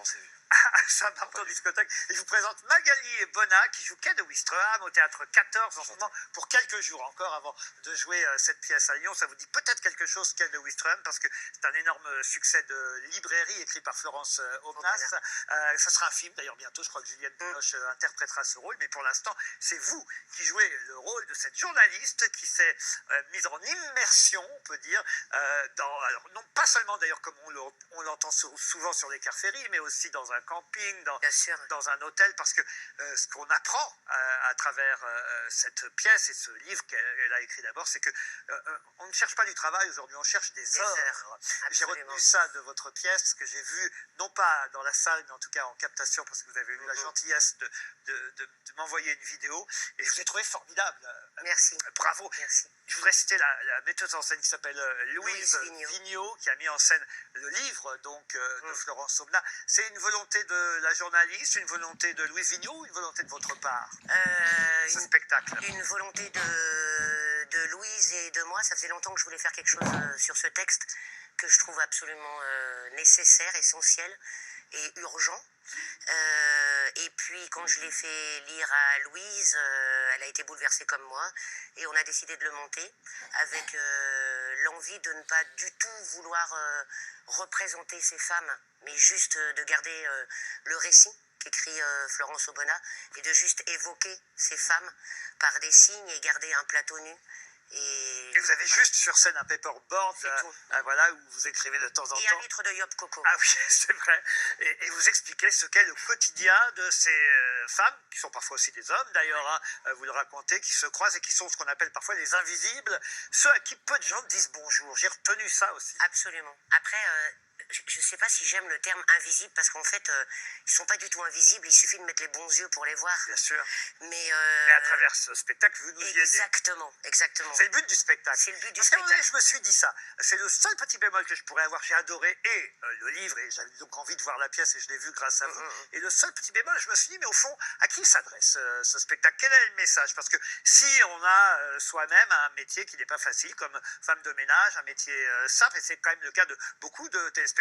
on s'est vu. À Saint-Martin discothèque. Et je vous présente Magali Bonnat qui joue Quai de Ouistreham au théâtre 14 en ce moment pour quelques jours encore avant de jouer cette pièce à Lyon. Ça vous dit peut-être quelque chose, Quai de Ouistreham, parce que c'est un énorme succès de librairie écrit par Florence Aubenas. Ça sera un film d'ailleurs bientôt. Je crois que Juliette Binoche interprétera ce rôle, mais pour l'instant c'est vous qui jouez le rôle de cette journaliste qui s'est mise en immersion, on peut dire, alors non pas seulement d'ailleurs comme on l'entend souvent sur les cars-ferries, mais aussi dans un camping, dans un hôtel, parce que ce qu'on apprend à travers cette pièce et ce livre qu'elle a écrit d'abord, c'est que on ne cherche pas du travail aujourd'hui, on cherche des heures. J'ai retenu ça de votre pièce, que j'ai vu, non pas dans la salle, mais en tout cas en captation, parce que vous avez eu la gentillesse de m'envoyer une vidéo, et je vous ai trouvé formidable. Merci. Bravo. Merci. Je voudrais citer la metteuse en scène qui s'appelle Louise Vigneault, qui a mis en scène le livre donc, de Florence Aubenas. C'est une volonté de la journaliste, une volonté de Louise Vigneault ou une volonté de votre part, ce spectacle? Une volonté de Louise et de moi. Ça faisait longtemps que je voulais faire quelque chose sur ce texte que je trouve absolument nécessaire, essentiel et urgent. Et puis quand je l'ai fait lire à Louise, elle a été bouleversée comme moi et on a décidé de le monter avec l'envie de ne pas du tout vouloir représenter ces femmes, mais juste de garder le récit qu'écrit Florence Aubenas et de juste évoquer ces femmes par des signes et garder un plateau nu. Et vous avez juste sur scène un paperboard, voilà, où vous écrivez de temps en temps. Et un litre de Yop Coco. Ah oui, c'est vrai. Et vous expliquez ce qu'est le quotidien de ces femmes, qui sont parfois aussi des hommes d'ailleurs, hein, vous le racontez, qui se croisent et qui sont ce qu'on appelle parfois les invisibles, ceux à qui peu de gens disent bonjour. J'ai retenu ça aussi. Absolument. Après, je ne sais pas si j'aime le terme invisible, parce qu'en fait, ils ne sont pas du tout invisibles, il suffit de mettre les bons yeux pour les voir. Bien sûr. Mais à travers ce spectacle, vous nous y aidez. Exactement, exactement. C'est le but du spectacle. C'est le but du spectacle. Parce qu'à un moment donné, je me suis dit ça. C'est le seul petit bémol que je pourrais avoir. J'ai adoré le livre, et j'avais donc envie de voir la pièce, et je l'ai vu grâce à vous. Et le seul petit bémol, je me suis dit, mais au fond, à qui s'adresse ce spectacle? Quel est le message? Parce que si on a soi-même un métier qui n'est pas facile, comme femme de ménage, un métier simple, et c'est quand même le cas de beaucoup de téléspectateurs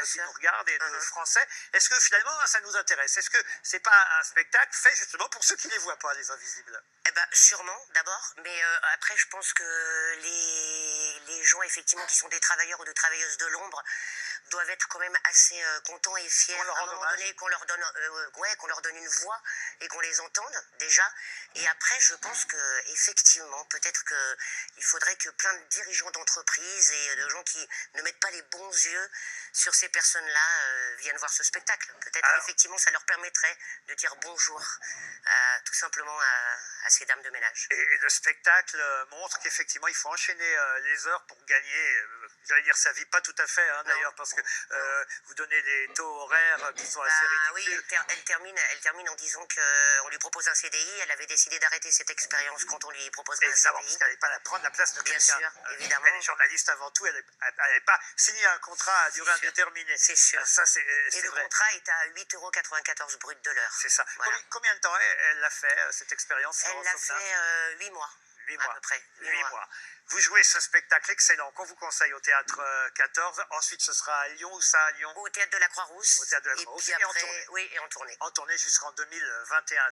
qui nous regardent et de Français, est-ce que finalement ça nous intéresse? Est-ce que c'est pas un spectacle fait justement pour ceux qui ne les voient pas, les invisibles? Eh ben, sûrement, d'abord, mais après je pense que les gens effectivement qui sont des travailleurs ou des travailleuses de l'ombre doivent être quand même assez contents et fiers à un moment donné qu'on leur donne une voix et qu'on les entende déjà. Et après, je pense que effectivement, peut-être qu'il faudrait que plein de dirigeants d'entreprises et de gens qui ne mettent pas les bons yeux sur ces personnes-là viennent voir ce spectacle. Peut-être qu'effectivement, ça leur permettrait de dire bonjour tout simplement à ces dames de ménage. Et le spectacle montre qu'effectivement, il faut enchaîner les heures pour gagner, j'allais dire sa vie, pas tout à fait, hein, d'ailleurs, parce que vous donnez des taux horaires qui sont assez ridicules. Oui, elle termine en disant qu'on lui propose un CDI. Elle avait décidé d'arrêter cette expérience quand on lui proposerait un CDI. Évidemment, parce qu'elle n'allait pas prendre la place de quelqu'un. Bien sûr, évidemment. Elle est journaliste avant tout, elle n'avait pas signé un contrat à durée indéterminée. C'est sûr. Ça, c'est et le vrai. contrat est à 8,94 € brut de l'heure. C'est ça. Voilà. Combien de temps elle l'a fait, cette expérience? Elle l'a fait 8 mois. 8 mois. À peu près. 8 mois. Vous jouez ce spectacle excellent qu'on vous conseille au Théâtre 14. Ensuite, ce sera à Lyon. Où ça, à Lyon? Au Théâtre de la Croix-Rousse. Au Théâtre de la Croix-Rousse. Et puis après, et en tournée. En tournée jusqu'en 2021.